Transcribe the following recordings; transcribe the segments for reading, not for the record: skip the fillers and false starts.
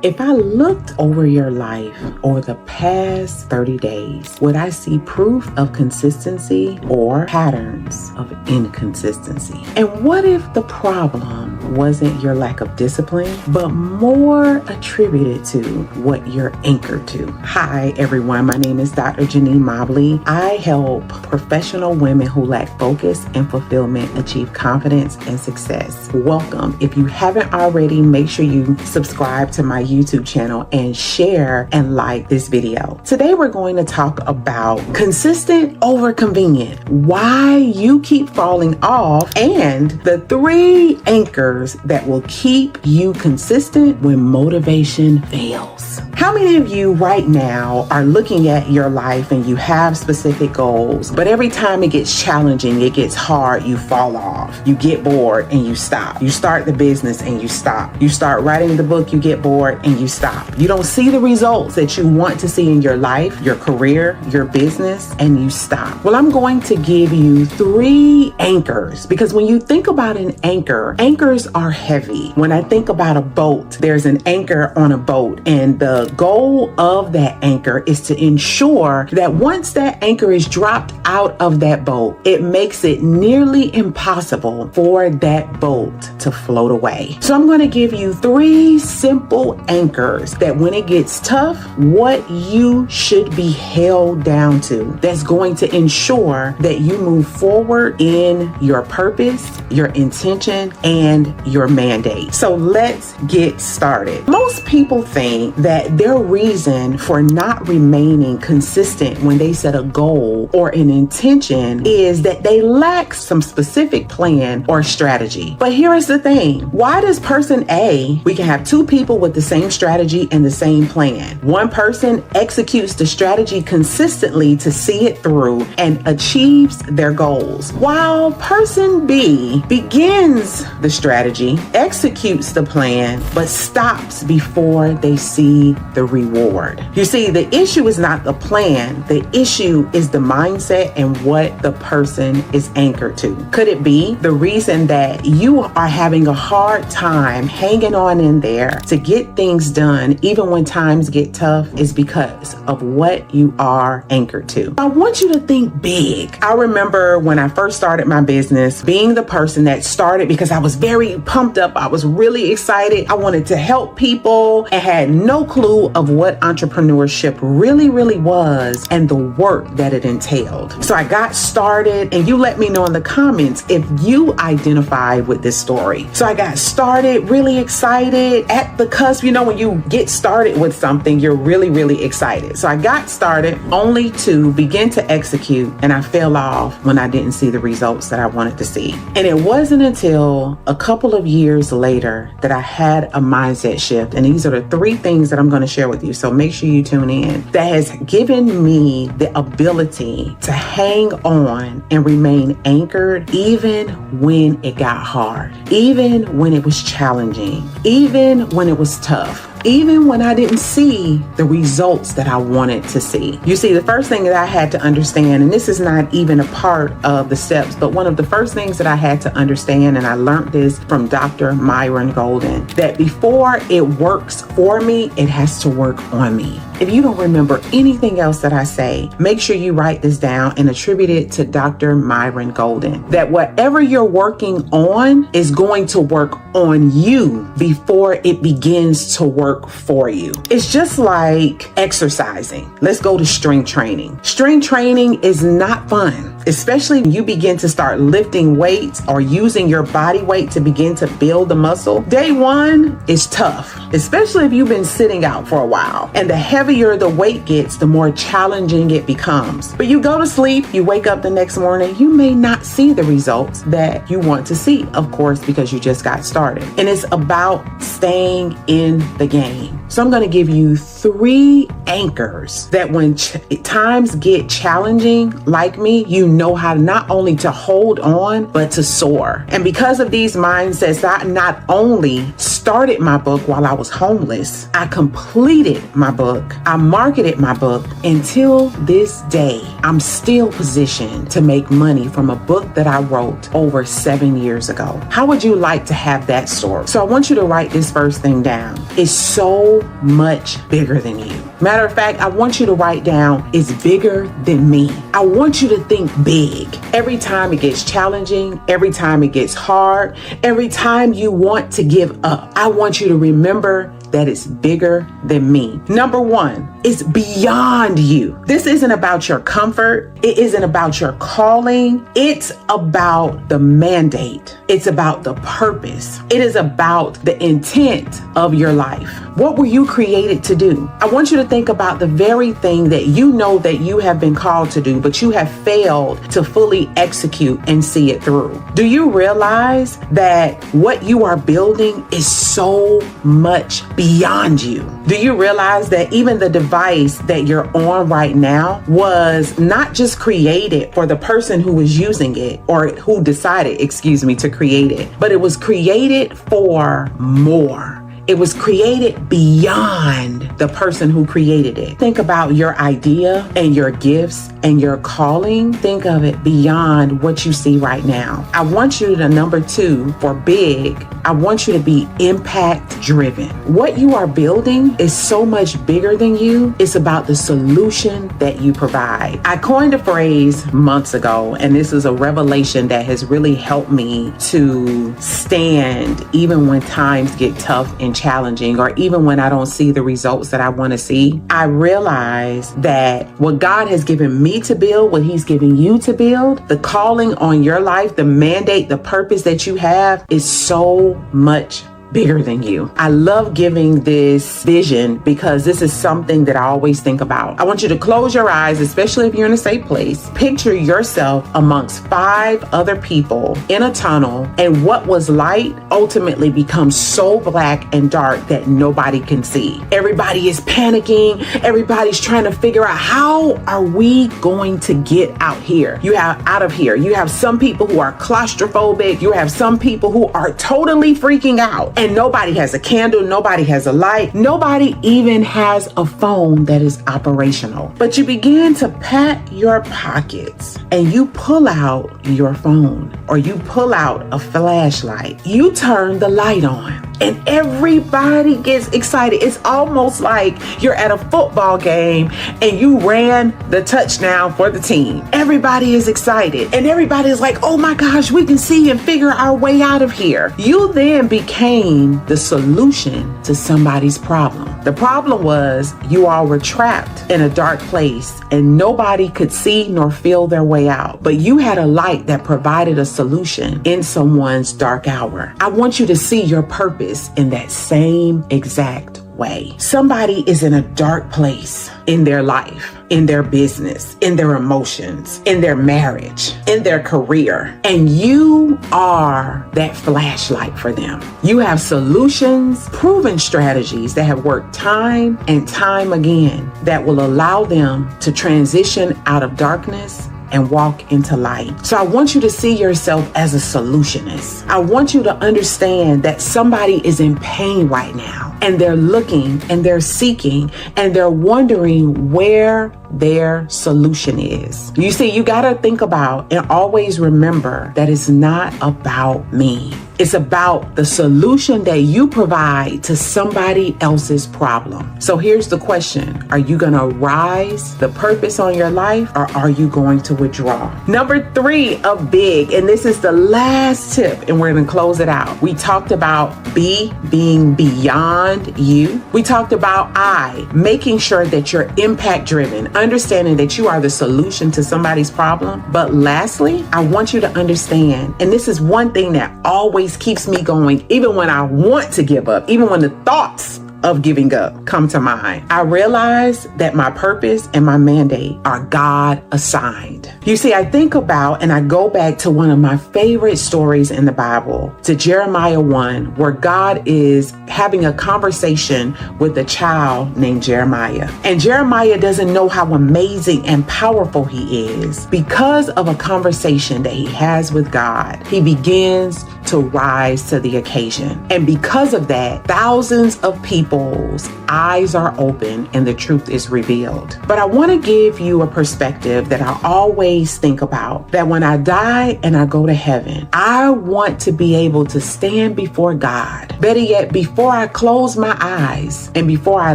If I looked over your life over the past 30 days, would I see proof of consistency or patterns of inconsistency? And what if the problem wasn't your lack of discipline, but more attributed to what you're anchored to? Hi, everyone. My name is Dr. JaNee Mobley. I help professional women who lack focus and fulfillment achieve confidence and success. Welcome. If you haven't already, make sure you subscribe to my YouTube channel and share and like this video. Today we're going to talk about consistent over convenient, why you keep falling off, and the 3 anchors that will keep you consistent when motivation fails. How many of you right now are looking at your life and you have specific goals, but every time it gets challenging, it gets hard, you fall off, you get bored and you stop. You start the business and you stop. You start writing the book, you get bored and you stop. You don't see the results that you want to see in your life, your career, your business, and you stop. Well, I'm going to give you 3 anchors, because when you think about an anchor, anchors are heavy. When I think about a boat, there's an anchor on a boat, and the goal of that anchor is to ensure that once that anchor is dropped out of that boat, it makes it nearly impossible for that boat to float away. So I'm going to give you 3 simple anchors that when it gets tough, what you should be held down to, that's going to ensure that you move forward in your purpose, your intention, and your mandate. So let's get started. Most people think that their reason for not remaining consistent when they set a goal or an intention is that they lack some specific plan or strategy. But here is the thing. Why does person A, we can have 2 people with the same strategy and the same plan. One person executes the strategy consistently to see it through and achieves their goals, while person B begins the strategy, executes the plan, but stops before they see the reward. You see, the issue is not the plan. The issue is the mindset and what the person is anchored to. Could it be the reason that you are having a hard time hanging on in there to get things done, even when times get tough, is because of what you are anchored to? I want you to think big. I remember when I first started my business, being the person that started because I was very pumped up. I was really excited. I wanted to help people and had no clue of what entrepreneurship really was and the work that it entailed. So I got started, and you let me know in the comments if you identify with this story. So I got started really excited at the cusp. You know, when you get started with something, you're really excited. So I got started only to begin to execute, and I fell off when I didn't see the results that I wanted to see. And it wasn't until a couple of years later that I had a mindset shift. And these are the 3 things that I'm going to share with you. So make sure you tune in. That has given me the ability to hang on and remain anchored even when it got hard, even when it was challenging, even when it was tough, even when I didn't see the results that I wanted to see. You see, the first thing that I had to understand, and this is not even a part of the steps, but one of the first things that I had to understand, and I learned this from Dr. Myron Golden, that before it works for me, it has to work on me. If you don't remember anything else that I say, make sure you write this down and attribute it to Dr. Myron Golden, that whatever you're working on is going to work on you before it begins to work for you. It's just like exercising. Let's go to strength training. Strength training is not fun, especially when you begin to start lifting weights or using your body weight to begin to build the muscle. Day 1 is tough, especially if you've been sitting out for a while. And the heavier the weight gets, the more challenging it becomes. But you go to sleep, you wake up the next morning, you may not see the results that you want to see, of course, because you just got started. And it's about staying in the game. So I'm going to give you 3 anchors that when times get challenging, like me, you know how not only to hold on, but to soar. And because of these mindsets, I not only started my book while I was homeless. I completed my book. I marketed my book. Until this day, I'm still positioned to make money from a book that I wrote over 7 years ago. How would you like to have that story? So I want you to write this first thing down. It's so much bigger than you. Matter of fact, I want you to write down, it's bigger than me. I want you to think big. Every time it gets challenging, every time it gets hard, every time you want to give up, I want you to remember that it's bigger than me. Number one, it's beyond you. This isn't about your comfort. It isn't about your calling. It's about the mandate. It's about the purpose. It is about the intent of your life. What were you created to do? I want you to think about the very thing that you know that you have been called to do, but you have failed to fully execute and see it through. Do you realize that what you are building is so much beyond you? Do you realize that even the device that you're on right now was not just created for the person who was using it or who decided, to create it, but it was created for more. It was created beyond the person who created it. Think about your idea and your gifts and your calling. Think of it beyond what you see right now. I want you to, number two, for big, I want you to be impact driven. What you are building is so much bigger than you. It's about the solution that you provide. I coined a phrase months ago, and this is a revelation that has really helped me to stand even when times get tough and challenging, or even when I don't see the results that I want to see. I realize that what God has given me to build, what He's giving you to build, the calling on your life, the mandate, the purpose that you have is so much bigger than you. I love giving this vision because this is something that I always think about. I want you to close your eyes, especially if you're in a safe place. Picture yourself amongst 5 other people in a tunnel, and what was light ultimately becomes so black and dark that nobody can see. Everybody is panicking. Everybody's trying to figure out, how are we going to get out here? You have some people who are claustrophobic. You have some people who are totally freaking out. And nobody has a candle, nobody has a light, nobody even has a phone that is operational. But you begin to pat your pockets and you pull out your phone, or you pull out a flashlight. You turn the light on and everybody gets excited. It's almost like you're at a football game and you ran the touchdown for the team. Everybody is excited and everybody is like, oh my gosh, we can see and figure our way out of here. You then became the solution to somebody's problem. The problem was you all were trapped in a dark place and nobody could see nor feel their way out. But you had a light that provided a solution in someone's dark hour. I want you to see your purpose in that same exact way. Somebody is in a dark place in their life, in their business, in their emotions, in their marriage, in their career, and you are that flashlight for them. You have solutions, proven strategies that have worked time and time again that will allow them to transition out of darkness and walk into light. So I want you to see yourself as a solutionist. I want you to understand that somebody is in pain right now and they're looking and they're seeking and they're wondering where their solution is. You see, you got to think about and always remember that it's not about me. It's about the solution that you provide to somebody else's problem. So here's the question. Are you going to rise the purpose on your life, or are you going to withdraw? Number 3 of big, and this is the last tip, and we're going to close it out. We talked about being beyond you. We talked about making sure that you're impact driven, understanding that you are the solution to somebody's problem. But lastly, I want you to understand, and this is one thing that always keeps me going, even when I want to give up, even when the thoughts of giving up come to mind. I realize that my purpose and my mandate are God assigned. You see, I think about and I go back to one of my favorite stories in the Bible, to Jeremiah 1, where God is having a conversation with a child named Jeremiah. And Jeremiah doesn't know how amazing and powerful he is. Because of a conversation that he has with God, he begins to rise to the occasion. And because of that, thousands of people's eyes are open and the truth is revealed. But I want to give you a perspective that I always think about, that when I die and I go to heaven, I want to be able to stand before God. Better yet, before I close my eyes and before I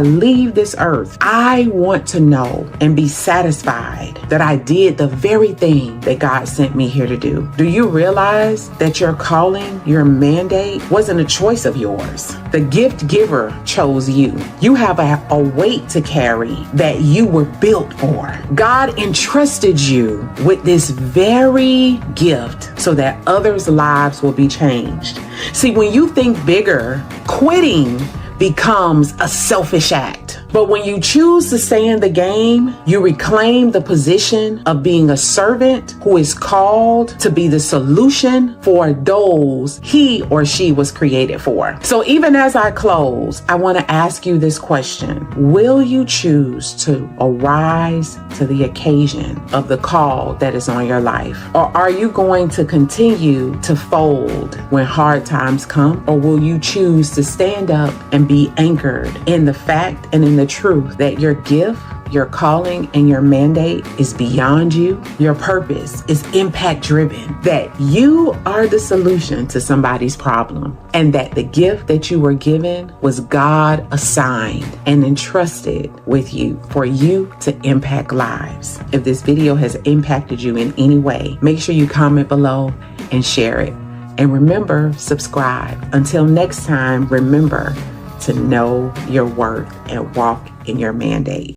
leave this earth, I want to know and be satisfied that I did the very thing that God sent me here to do. Do you realize that your calling, your mandate wasn't a choice of yours? The gift giver chose you. You have a weight to carry that you were built for. God entrusted you with this very gift so that others' lives will be changed. See, when you think bigger, quitting becomes a selfish act. But when you choose to stay in the game, you reclaim the position of being a servant who is called to be the solution for those he or she was created for. So even as I close, I want to ask you this question. Will you choose to arise to the occasion of the call that is on your life? Or are you going to continue to fold when hard times come? Or will you choose to stand up and be anchored in the fact and in the truth that your gift, your calling, and your mandate is beyond you? Your purpose is impact driven, that you are the solution to somebody's problem, and that the gift that you were given was God assigned and entrusted with you for you to impact lives. If this video has impacted you in any way, make sure you comment below and share it. And remember, subscribe. Until next time, remember to know your worth and walk in your mandate.